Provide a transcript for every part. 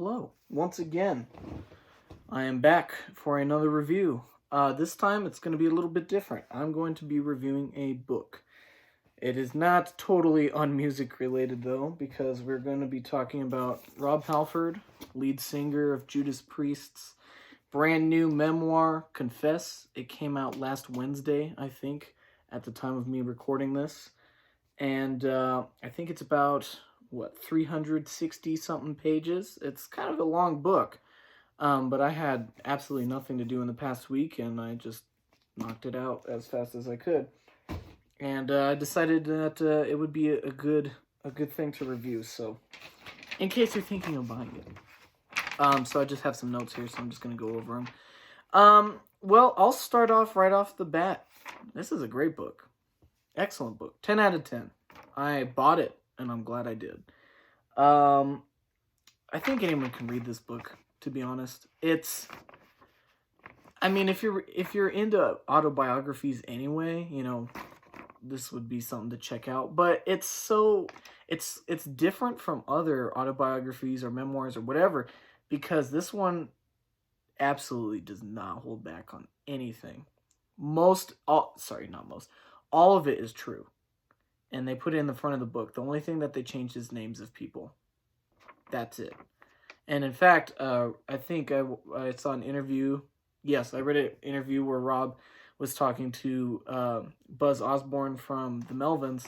Hello, once again. I am back for another review. This time it's going to be a little bit different. I'm going to be reviewing a book. It is not totally unmusic related though, because we're going to be talking about Rob Halford, lead singer of Judas Priest's brand new memoir, Confess. It came out last Wednesday, I think, at the time of me recording this. And I think it's about, 360 something pages. It's kind of a long book. But I had absolutely nothing to do in the past week, and I just knocked it out as fast as I could. And I decided that it would be a good thing to review. So, in case you're thinking of buying it, so I just have some notes here, so I'm just gonna go over them. Well, I'll start off right off the bat. This is a great book, excellent book, 10 out of 10. I bought it, and I'm glad I did. I think anyone can read this book. To be honest, if you're into autobiographies anyway, this would be something to check out. But it's different from other autobiographies or memoirs or whatever, because this one absolutely does not hold back on anything. All of it is true, and they put it in the front of the book. The only thing that they changed is names of people. That's it. And in fact, I think I saw an interview. Yes, I read an interview where Rob was talking to Buzz Osborne from the Melvins,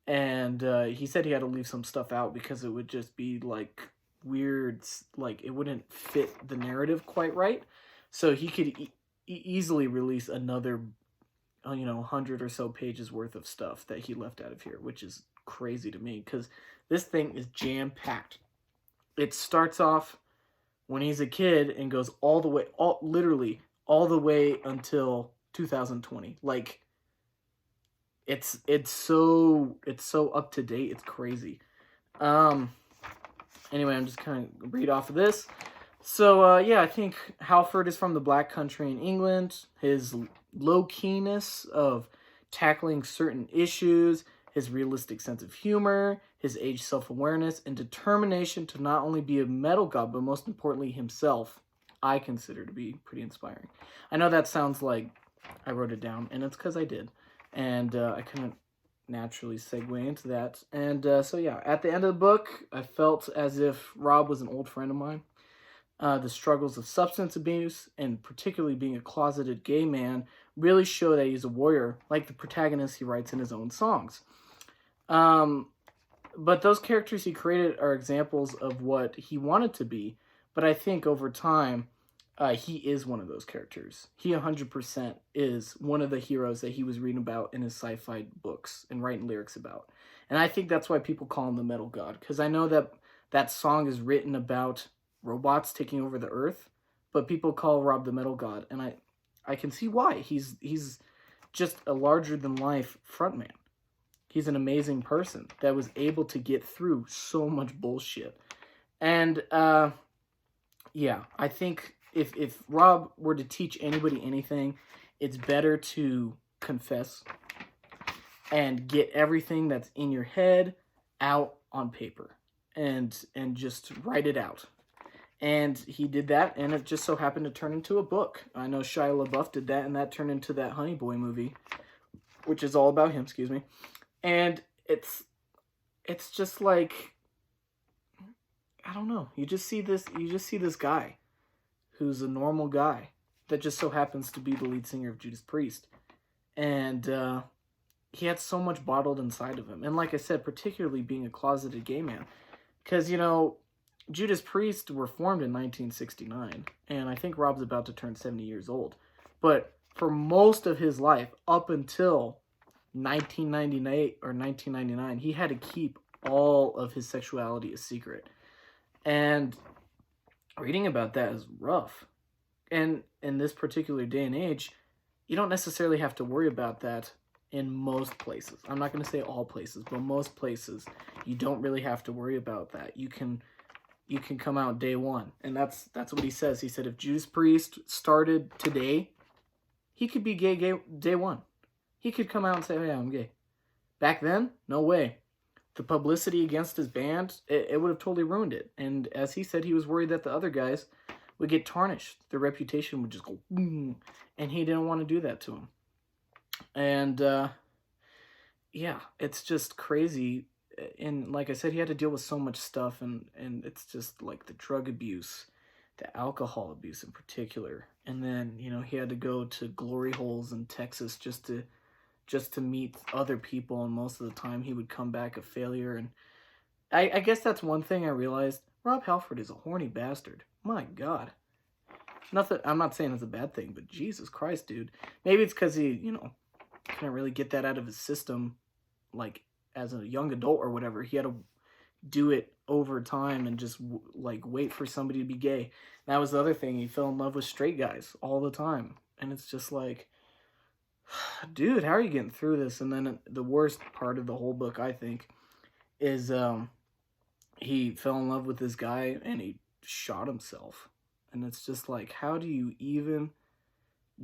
and he said he had to leave some stuff out because it would just be like weird, like it wouldn't fit the narrative quite right. So he could easily release another, 100 or so pages worth of stuff that he left out of here, which is crazy to me because this thing is jam-packed. It starts off when he's a kid and goes literally all the way until 2020. Like it's so up to date. It's crazy. Anyway, I'm just kind of read off of this. So I think Halford is from the Black Country in England. His low keyness of tackling certain issues, his realistic sense of humor, his age self-awareness, and determination to not only be a metal god, but most importantly himself, I consider to be pretty inspiring. I know that sounds like I wrote it down, and it's because I did. And I couldn't naturally segue into that. And at the end of the book, I felt as if Rob was an old friend of mine. The struggles of substance abuse, and particularly being a closeted gay man, really show that he's a warrior, like the protagonist he writes in his own songs. But those characters he created are examples of what he wanted to be. But I think over time, he is one of those characters. He 100% is one of the heroes that he was reading about in his sci-fi books and writing lyrics about. And I think that's why people call him the Metal God. Because I know that song is written about robots taking over the earth, but people call Rob the Metal God. And I can see why. He's just a larger-than-life frontman. He's an amazing person that was able to get through so much bullshit. And, I think if Rob were to teach anybody anything, it's better to confess and get everything that's in your head out on paper and just write it out. And he did that, and it just so happened to turn into a book. I know Shia LaBeouf did that, and that turned into that Honey Boy movie, which is all about him, excuse me. And it's just like, I don't know. You just see this guy who's a normal guy that just so happens to be the lead singer of Judas Priest. And he had so much bottled inside of him. And like I said, particularly being a closeted gay man. Because, Judas Priest were formed in 1969. And I think Rob's about to turn 70 years old. But for most of his life, up until 1998 or 1999, he had to keep all of his sexuality a secret. And reading about that is rough. And in this particular day and age, you don't necessarily have to worry about that in most places. I'm not going to say all places, but most places, you don't really have to worry about that. You can come out day one. And that's what he says. He said if Judas Priest started today, he could be gay day one. He could come out and say, oh yeah, I'm gay. Back then, no way. the publicity against his band, it would have totally ruined it. And as he said, he was worried that the other guys would get tarnished. Their reputation would just go boom. And he didn't want to do that to him. And yeah, it's just crazy. And like I said, he had to deal with so much stuff, and it's just like the drug abuse, the alcohol abuse in particular. And then, you know, he had to go to glory holes in Texas just to meet other people, and most of the time he would come back a failure. And I guess that's one thing I realized. Rob Halford is a horny bastard. My God. Nothing. I'm not saying it's a bad thing, but Jesus Christ, dude. Maybe it's because he, you know, couldn't really get that out of his system, like as a young adult or whatever. He had to do it over time and just like wait for somebody to be gay. That was the other thing. He fell in love with straight guys all the time, and it's just like, dude, how are you getting through this? And then the worst part of the whole book, I think, is he fell in love with this guy and he shot himself. And it's just like, how do you even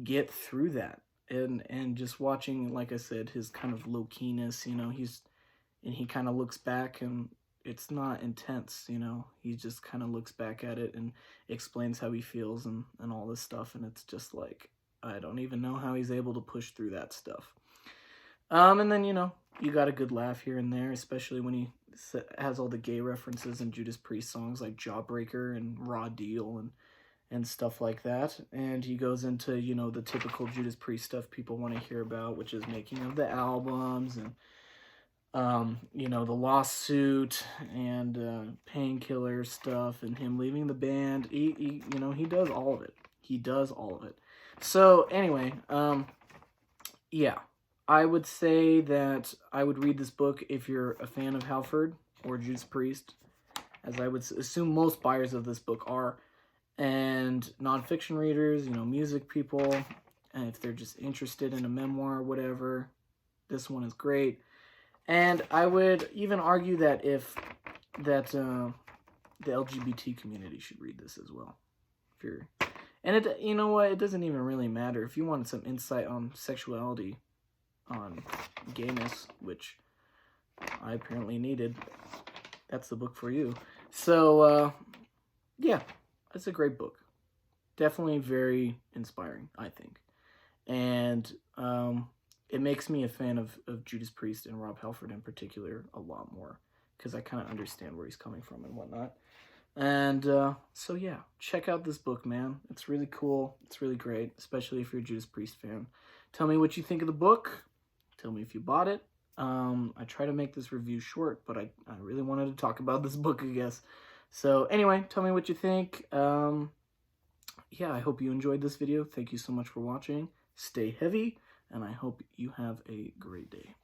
get through that? And just watching, like I said, his kind of low-keyness, you know, he kind of looks back and it's not intense, you know. He just kind of looks back at it and explains how he feels and all this stuff. And it's just like, I don't even know how he's able to push through that stuff. And then, you know, you got a good laugh here and there, especially when he has all the gay references in Judas Priest songs like Jawbreaker and Raw Deal and stuff like that. And he goes into, you know, the typical Judas Priest stuff people want to hear about, which is making of the albums and, you know, the lawsuit and Painkiller stuff and him leaving the band. He, you know, he does all of it. He does all of it. So anyway, yeah, I would say that I would read this book if you're a fan of Halford or Judas Priest, as I would assume most buyers of this book are, and nonfiction readers, you know, music people, and if they're just interested in a memoir or whatever, this one is great. And I would even argue that the LGBT community should read this as well. If you're, and it, you know what, it doesn't even really matter. If you want some insight on sexuality, on gayness, which I apparently needed, that's the book for you. So, yeah, it's a great book. Definitely very inspiring, I think. And it makes me a fan of Judas Priest and Rob Halford in particular a lot more, because I kind of understand where he's coming from and whatnot. And so yeah, check out this book, man. It's really cool. It's really great, especially if you're a Judas Priest fan. Tell me what you think of the book. Tell me if you bought it. I try to make this review short, but I really wanted to talk about this book, I guess. So anyway, tell me what you think. Yeah, I hope you enjoyed this video. Thank you so much for watching. Stay heavy, and I hope you have a great day.